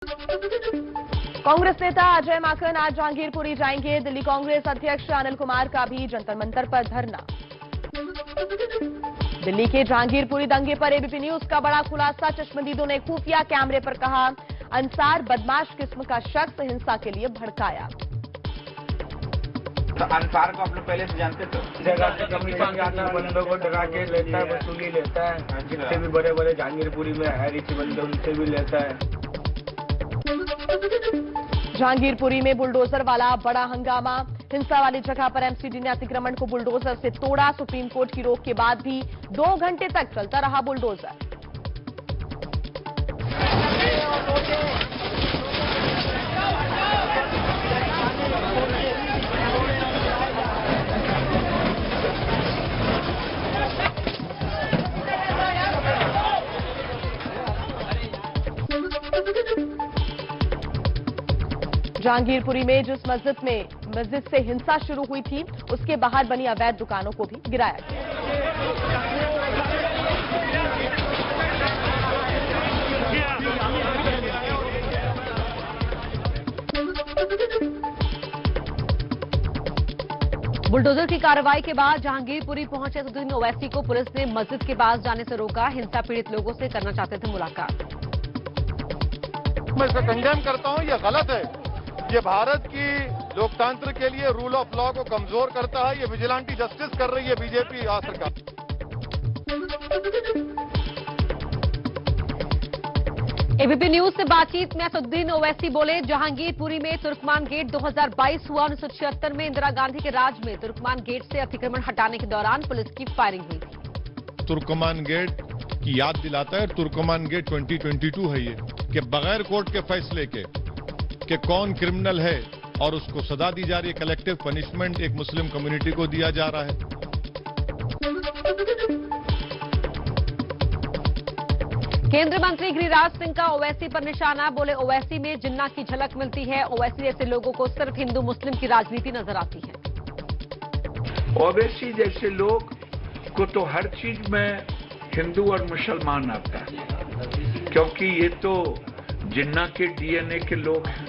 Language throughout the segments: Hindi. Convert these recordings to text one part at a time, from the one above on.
कांग्रेस नेता अजय माकन आज जहांगीरपुरी जाएंगे। दिल्ली कांग्रेस अध्यक्ष अनिल कुमार का भी जंतर मंतर पर धरना। दिल्ली के जहांगीरपुरी दंगे पर एबीपी न्यूज का बड़ा खुलासा। चश्मदीदों ने खुफिया कैमरे पर कहा, अंसार बदमाश किस्म का शख्स हिंसा के लिए भड़काया। तो अंसार को आप लोग पहले से जानते थे? जगह से कमीशन के आधार बंदों को डरा के लेता है, वसूली लेता है। जितने भी बड़े बड़े जहांगीरपुरी में है रिच बंदे, उनसे भी लेता है। जहांगीरपुरी में बुलडोजर वाला बड़ा हंगामा। हिंसा वाली जगह पर एमसीडी ने अतिक्रमण को बुलडोजर से तोड़ा। सुप्रीम कोर्ट की रोक के बाद भी 2 घंटे तक चलता रहा बुलडोजर। जहांगीरपुरी में जिस मस्जिद से हिंसा शुरू हुई थी, उसके बाहर बनी अवैध दुकानों को भी गिराया गया। बुलडोजर की कार्रवाई के बाद जहांगीरपुरी पहुंचे असदुद्दीन ओवैसी को पुलिस ने मस्जिद के पास जाने से रोका। हिंसा पीड़ित लोगों से करना चाहते थे मुलाकात। मैं इसका कंडेम करता हूं, यह गलत है। ये भारत की लोकतंत्र के लिए रूल ऑफ लॉ को कमजोर करता है। ये विजिलेंटी जस्टिस कर रही है बीजेपी सरकार। एबीपी न्यूज से बातचीत में असदुद्दीन ओवैसी बोले, जहांगीरपुरी में तुर्कमान गेट 2022 हुआ। 1976 में इंदिरा गांधी के राज में तुर्कमान गेट से अतिक्रमण हटाने के दौरान पुलिस की फायरिंग हुई थी। तुर्कमान गेट की याद दिलाता है। तुर्कमान गेट 2022 है ये, कि बगैर कोर्ट के फैसले के कि कौन क्रिमिनल है और उसको सजा दी जा रही है। कलेक्टिव पनिशमेंट एक मुस्लिम कम्युनिटी को दिया जा रहा है। केंद्रीय मंत्री गिरिराज सिंह का ओवैसी पर निशाना। बोले, ओवैसी में जिन्ना की झलक मिलती है। ओवैसी जैसे लोगों को सिर्फ हिंदू मुस्लिम की राजनीति नजर आती है। ओवैसी जैसे लोग को तो हर चीज में हिंदू और मुसलमान आता है, क्योंकि ये तो जिन्ना के डीएनए के लोग हैं।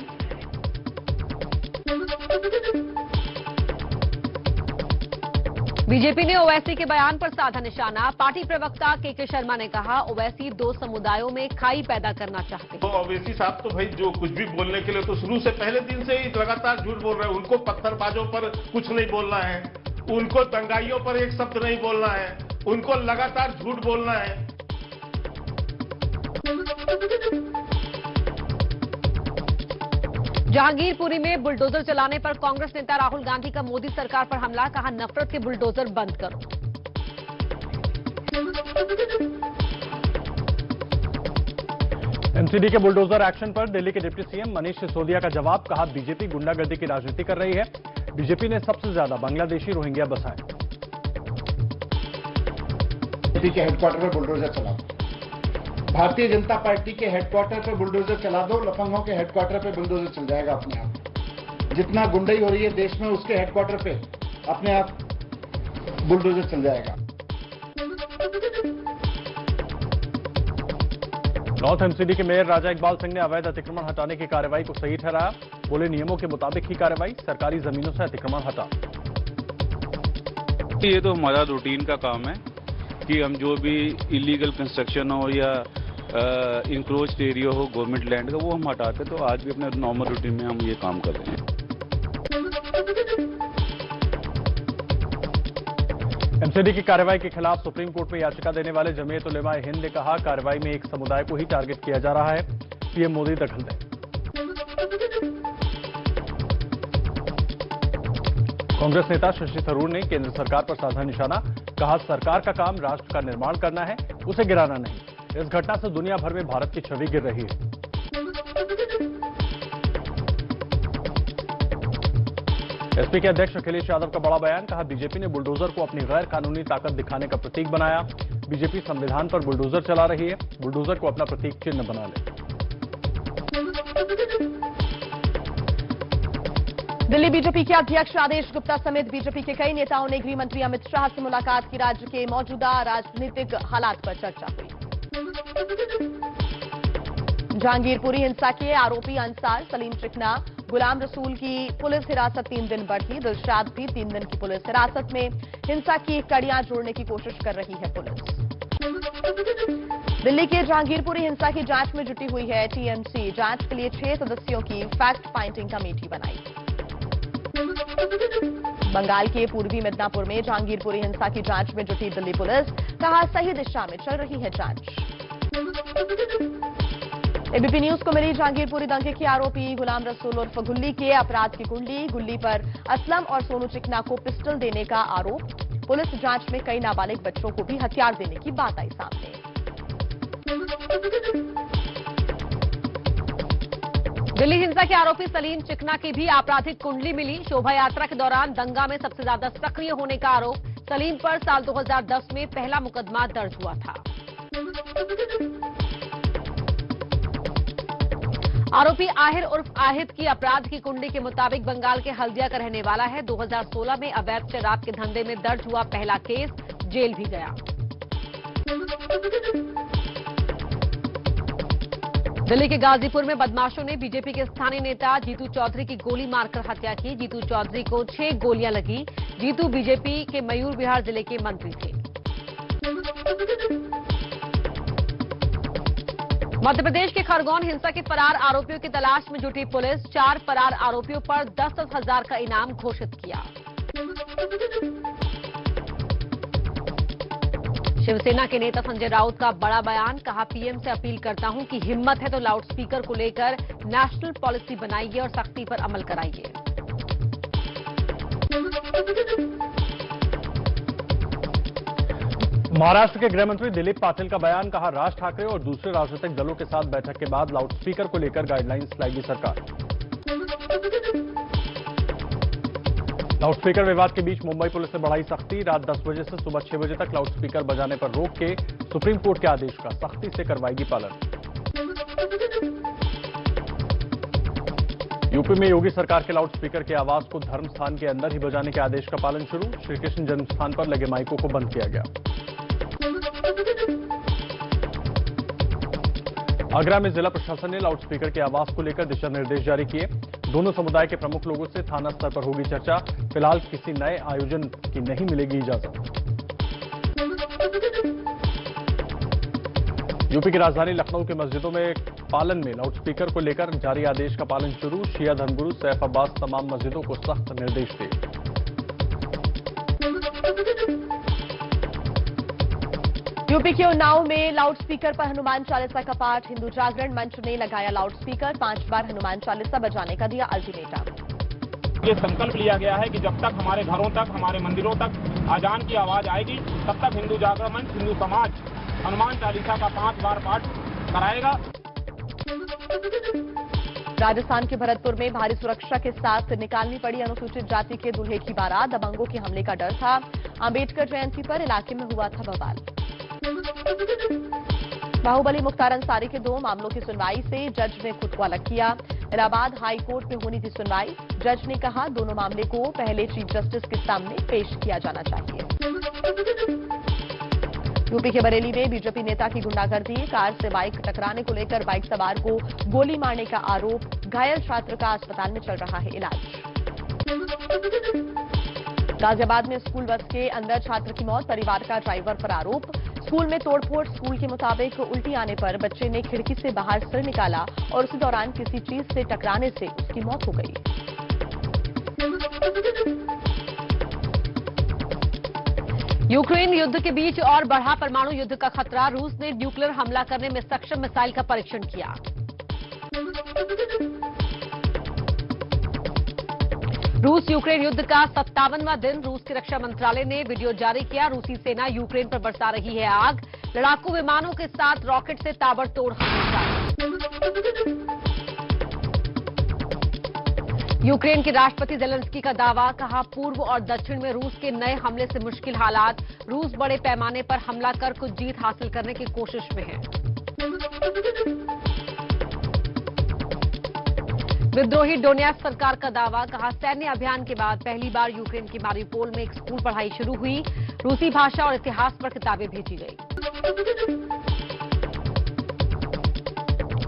बीजेपी ने ओवैसी के बयान पर साधा निशाना। पार्टी प्रवक्ता के शर्मा ने कहा, ओवैसी 2 समुदायों में खाई पैदा करना चाहते हैं। तो ओवैसी साहब तो भाई जो कुछ भी बोलने के लिए तो शुरू से पहले दिन से ही लगातार झूठ बोल रहे हैं। उनको पत्थरबाजों पर कुछ नहीं बोलना है, उनको दंगाइयों पर एक शब्द नहीं बोलना है, उनको लगातार झूठ बोलना है। जहांगीरपुरी में बुलडोजर चलाने पर कांग्रेस नेता राहुल गांधी का मोदी सरकार पर हमला। कहा, नफरत के बुलडोजर बंद करो। एमसीडी के बुलडोजर एक्शन पर दिल्ली के डिप्टी सीएम मनीष सिसोदिया का जवाब। कहा, बीजेपी गुंडागर्दी की राजनीति कर रही है। बीजेपी ने सबसे ज्यादा बांग्लादेशी रोहिंग्या बसाए। बीजेपी के हेडक्वार्टर पर बुलडोजर चला दो, भारतीय जनता पार्टी के हेडक्वार्टर पर बुलडोजर चला दो, लफंगों के हेडक्वार्टर पे बुलडोजर चल जाएगा अपने आप। जितना गुंडाई हो रही है देश में, उसके हेडक्वार्टर पे अपने आप बुलडोजर चल जाएगा। नॉर्थ एमसीडी के मेयर राजा इकबाल सिंह ने अवैध अतिक्रमण हटाने की कार्रवाई को सही ठहराया। बोले, नियमों के मुताबिक ही कार्रवाई, सरकारी जमीनों से अतिक्रमण हटा। ये तो हमारा रूटीन का काम है कि हम जो भी इलीगल कंस्ट्रक्शन हो या इंक्रोच्ड एरिया हो गवर्नमेंट लैंड का, वो हम हटाते। तो आज भी अपने नॉर्मल रूटीन में हम ये काम कर रहे हैं। एमसीडी की कार्रवाई के खिलाफ सुप्रीम कोर्ट में याचिका देने वाले जमीयत उलेमा हिंद ने कहा, कार्रवाई में एक समुदाय को ही टारगेट किया जा रहा है। पीएम मोदी दखल दें। कांग्रेस नेता शशि थरूर ने केंद्र सरकार पर साधा निशाना। कहा, सरकार का काम राष्ट्र का निर्माण करना है, उसे गिराना नहीं। इस घटना से दुनिया भर में भारत की छवि गिर रही है। एसपी के अध्यक्ष अखिलेश यादव का बड़ा बयान। कहा, बीजेपी ने बुलडोजर को अपनी गैर कानूनी ताकत दिखाने का प्रतीक बनाया। बीजेपी संविधान पर बुलडोजर चला रही है, बुलडोजर को अपना प्रतीक चिन्ह बना ले। दिल्ली बीजेपी के अध्यक्ष आदेश गुप्ता समेत बीजेपी के कई नेताओं ने गृह मंत्री अमित शाह से मुलाकात की। राज्य के मौजूदा राजनीतिक हालात पर चर्चा हुई। जहांगीरपुरी हिंसा के आरोपी अंसार सलीम चिकना गुलाम रसूल की पुलिस हिरासत 3 दिन बढ़ी। दिलशाद भी 3 दिन की पुलिस हिरासत में। हिंसा की कड़ियां जोड़ने की कोशिश कर रही है पुलिस। दिल्ली के जहांगीरपुरी हिंसा की जांच में जुटी हुई है टीएमसी। जांच के लिए 6 सदस्यों की फैक्ट फाइंडिंग कमेटी बनाई। बंगाल के पूर्वी मिदनापुर में जहांगीरपुरी हिंसा की जांच में जुटी दिल्ली पुलिस। कहा सही दिशा में चल रही है जांच। एबीपी न्यूज को मिली जहांगीरपुरी दंगे के आरोपी गुलाम रसूल उर्फ गुल्ली के अपराध की कुंडली। गुल्ली पर असलम और सोनू चिकना को पिस्टल देने का आरोप। पुलिस जांच में कई नाबालिग बच्चों को भी हथियार देने की बात आई सामने। दिल्ली हिंसा के आरोपी सलीम चिकना की भी आपराधिक कुंडली मिली। शोभा यात्रा के दौरान दंगा में सबसे ज्यादा सक्रिय होने का आरोप। सलीम पर साल 2010 में पहला मुकदमा दर्ज हुआ था। आरोपी आहिर उर्फ आहिद की अपराध की कुंडली के मुताबिक बंगाल के हल्दिया का रहने वाला है। 2016 में अवैध शराब के धंधे में दर्ज हुआ पहला केस, जेल भी गया। दिल्ली के गाजीपुर में बदमाशों ने बीजेपी के स्थानीय नेता जीतू चौधरी की गोली मारकर हत्या की। जीतू चौधरी को 6 गोलियां लगी। जीतू बीजेपी के मयूर विहार जिले के मंत्री थे। मध्य प्रदेश के खरगोन हिंसा के फरार आरोपियों की तलाश में जुटी पुलिस। 4 फरार आरोपियों पर 10-10 हजार का इनाम घोषित किया। शिवसेना के नेता संजय राउत का बड़ा बयान। कहा पीएम से अपील करता हूं कि हिम्मत है तो लाउडस्पीकर को लेकर नेशनल पॉलिसी बनाइए और सख्ती पर अमल कराइए। महाराष्ट्र के गृह मंत्री दिलीप पाटिल का बयान। कहा राज ठाकरे और दूसरे राजनीतिक दलों के साथ बैठक के बाद लाउडस्पीकर को लेकर गाइडलाइंस लाएगी सरकार। लाउडस्पीकर विवाद के बीच मुंबई पुलिस ने बढ़ाई सख्ती। रात 10 बजे से सुबह 6 बजे तक लाउडस्पीकर बजाने पर रोक के सुप्रीम कोर्ट के आदेश का सख्ती से करवाएगी पालन। यूपी में योगी सरकार के लाउडस्पीकर की आवाज को धर्म स्थान के अंदर ही बजाने के आदेश का पालन शुरू। श्रीकृष्ण जन्मस्थान पर लगे माइकों को बंद किया गया। आगरा में जिला प्रशासन ने लाउडस्पीकर की आवाज को लेकर दिशा निर्देश जारी किए। दोनों समुदाय के प्रमुख लोगों से थाना स्तर पर होगी चर्चा। फिलहाल किसी नए आयोजन की नहीं मिलेगी इजाजत। यूपी की राजधानी लखनऊ की मस्जिदों में पालन में लाउडस्पीकर को लेकर जारी आदेश का पालन शुरू। शिया धर्मगुरु सैफ अब्बास तमाम मस्जिदों को सख्त निर्देश दिए। यूपी के उन्नाव में लाउडस्पीकर पर हनुमान चालीसा का पाठ। हिंदू जागरण मंच ने लगाया लाउडस्पीकर। 5 बार हनुमान चालीसा बजाने का दिया अल्टीमेटम। ये संकल्प लिया गया है कि जब तक हमारे घरों तक, हमारे मंदिरों तक आजान की आवाज आएगी, तब तक हिंदू जागरण मंच, हिंदू समाज हनुमान चालीसा का 5 बार पाठ कराएगा। राजस्थान के भरतपुर में भारी सुरक्षा के साथ निकालनी पड़ी अनुसूचित जाति के दूल्हे की बारात। दबंगों के हमले का डर था। अंबेडकर जयंती पर इलाके में हुआ था बवाल। बाहुबली मुख्तार अंसारी के 2 मामलों की सुनवाई से जज ने खुद को अलग किया। इलाहाबाद हाई कोर्ट में होनी थी सुनवाई। जज ने कहा दोनों मामले को पहले चीफ जस्टिस के सामने पेश किया जाना चाहिए। यूपी के बरेली में बीजेपी नेता की गुंडागर्दी। कार से बाइक टकराने को लेकर बाइक सवार को गोली मारने का आरोप। घायल छात्र का अस्पताल में चल रहा है इलाज। गाजियाबाद में स्कूल बस के अंदर छात्र की मौत। परिवार का ड्राइवर पर आरोप। स्कूल में तोड़फोड़। स्कूल के मुताबिक उल्टी आने पर बच्चे ने खिड़की से बाहर सिर निकाला और उसी दौरान किसी चीज से टकराने से उसकी मौत हो गई। यूक्रेन युद्ध के बीच और बढ़ा परमाणु युद्ध का खतरा। रूस ने न्यूक्लियर हमला करने में सक्षम मिसाइल का परीक्षण किया। रूस यूक्रेन युद्ध का 57वां दिन। रूस के रक्षा मंत्रालय ने वीडियो जारी किया। रूसी सेना यूक्रेन पर बरसा रही है आग। लड़ाकू विमानों के साथ रॉकेट से ताबड़तोड़ हमले जारी। यूक्रेन के राष्ट्रपति जेलेंस्की का दावा। कहा पूर्व और दक्षिण में रूस के नए हमले से मुश्किल हालात। रूस बड़े पैमाने पर हमला कर कुछ जीत हासिल करने की कोशिश में है। विद्रोही डोनेत्स्क सरकार का दावा। कहा सैन्य अभियान के बाद पहली बार यूक्रेन की मारिउपोल में एक स्कूल पढ़ाई शुरू हुई। रूसी भाषा और इतिहास पर किताबें भेजी गई।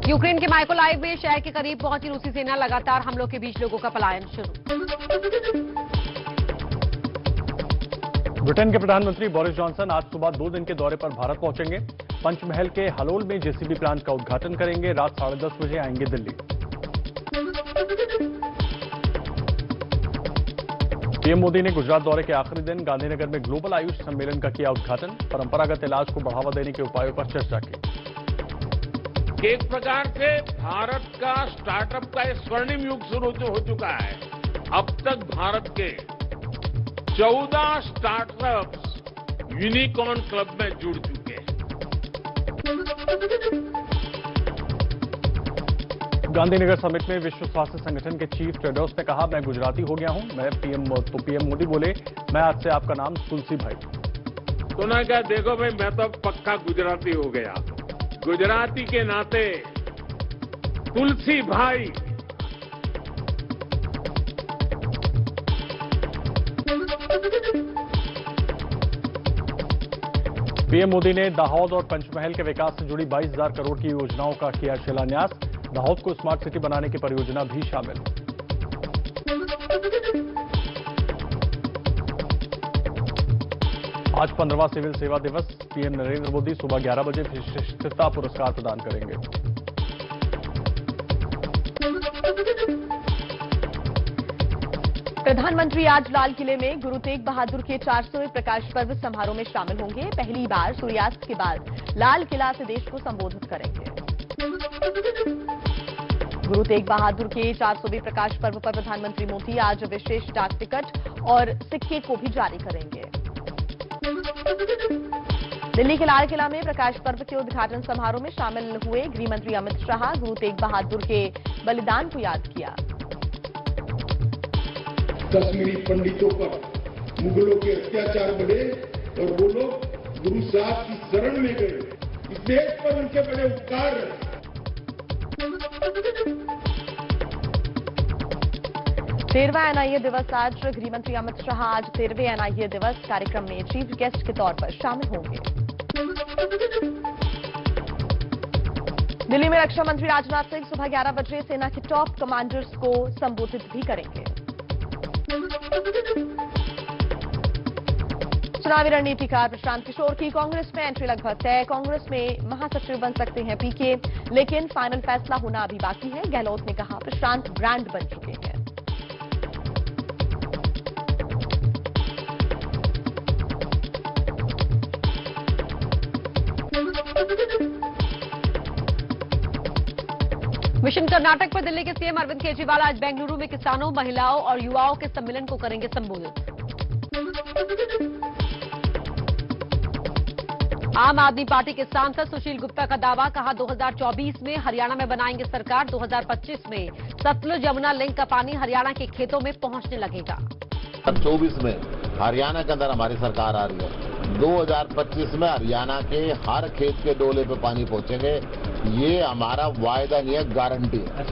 यूक्रेन के माइकोलाइव में शहर के करीब पहुंची रूसी सेना, लगातार हमलों के बीच लोगों का पलायन शुरू। ब्रिटेन के प्रधानमंत्री बोरिस जॉनसन आज सुबह 2 दिन के दौरे पर भारत पहुंचेंगे। पंचमहल के हलोल में जेसीबी प्लांट का उद्घाटन करेंगे। रात 10:30 बजे आएंगे दिल्ली। पीएम मोदी ने गुजरात दौरे के आखिरी दिन गांधीनगर में ग्लोबल आयुष सम्मेलन का किया उद्घाटन। परंपरागत इलाज को बढ़ावा देने के उपायों पर चर्चा की। एक प्रकार से भारत का स्टार्टअप का एक स्वर्णिम युग शुरू हो चुका है। अब तक भारत के 14 स्टार्टअप्स यूनिकॉर्न क्लब में जुड़ चुके हैं। गांधीनगर समिट में विश्व स्वास्थ्य संगठन के चीफ टेड्रोस ने कहा, मैं गुजराती हो गया हूं। पीएम मोदी बोले, मैं आज से आपका नाम तुलसी भाई। तो ना क्या, देखो भाई, मैं तो पक्का गुजराती हो गया। गुजराती के नाते तुलसी भाई। पीएम मोदी ने दाहोद और पंचमहल के विकास से जुड़ी 22,000 करोड़ की योजनाओं का किया शिलान्यास। दाहोद को स्मार्ट सिटी बनाने की परियोजना भी शामिल। आज 15वां सिविल सेवा दिवस। पीएम नरेंद्र मोदी सुबह 11 बजे विशिष्टता पुरस्कार प्रदान करेंगे। प्रधानमंत्री आज लाल किले में गुरु तेग बहादुर के 400वें प्रकाश पर्व समारोह में शामिल होंगे। पहली बार सूर्यास्त के बाद लाल किला से देश को संबोधित करेंगे। गुरु तेग बहादुर के 400वें प्रकाश पर्व पर प्रधानमंत्री मोदी आज विशेष डाक टिकट और सिक्के को भी जारी करेंगे। दिल्ली के लाल किला में प्रकाश पर्व के उद्घाटन समारोह में शामिल हुए गृह मंत्री अमित शाह। गुरु तेग बहादुर के बलिदान को याद किया। कश्मीरी पंडितों पर मुगलों के अत्याचार बढ़े और वो लोग गुरु साहब की शरण में गए। इस देश पर उनके बड़े उपकार रहे। 13वां एनआईए दिवस आज। गृह मंत्री अमित शाह आज 13वें एनआईए दिवस कार्यक्रम में चीफ गेस्ट के तौर पर शामिल होंगे। दिल्ली में रक्षा मंत्री राजनाथ सिंह सुबह 11 बजे सेना के टॉप कमांडर्स को संबोधित भी करेंगे। चुनावी रणनीतिकार प्रशांत किशोर की कांग्रेस में एंट्री लगभग तय। कांग्रेस में महासचिव बन सकते हैं पीके, लेकिन फाइनल फैसला होना अभी बाकी है। गहलोत ने कहा, प्रशांत ब्रांड बन चुके हैं। मिशन कर्नाटक पर दिल्ली के सीएम अरविंद केजरीवाल आज बेंगलुरु में किसानों, महिलाओं और युवाओं के सम्मेलन को करेंगे संबोधित। आम आदमी पार्टी के सांसद सुशील गुप्ता का दावा, कहा 2024 में हरियाणा में बनाएंगे सरकार। 2025 में सतलुज यमुना लिंक का पानी हरियाणा के खेतों में पहुंचने लगेगा। 2024 में हरियाणा के अंदर हमारी सरकार आ रही है। 2025 में हरियाणा के हर खेत के डोले पे पानी पहुंचेंगे। ये हमारा वायदा नहीं है, गारंटी है।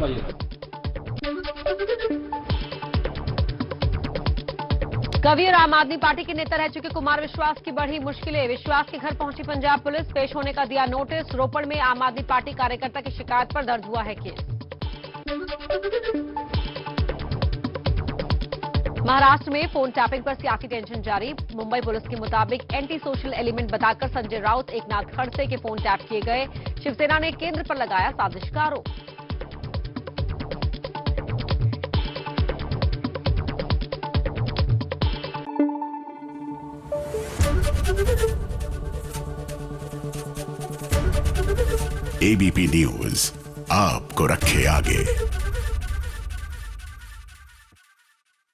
कवि और आम आदमी पार्टी के नेता रह चुके कुमार विश्वास की बढ़ी मुश्किलें। विश्वास के घर पहुंची पंजाब पुलिस, पेश होने का दिया नोटिस। रोपड़ में आम आदमी पार्टी कार्यकर्ता की शिकायत पर दर्ज हुआ है केस। महाराष्ट्र में फोन टैपिंग पर सियासी टेंशन जारी। मुंबई पुलिस के मुताबिक एंटी सोशल एलिमेंट बताकर संजय राउत, एकनाथ खड़से के फोन टैप किए गए। शिवसेना ने केंद्र पर लगाया साजिश का आरोप। एबीपी न्यूज आपको रखे आगे।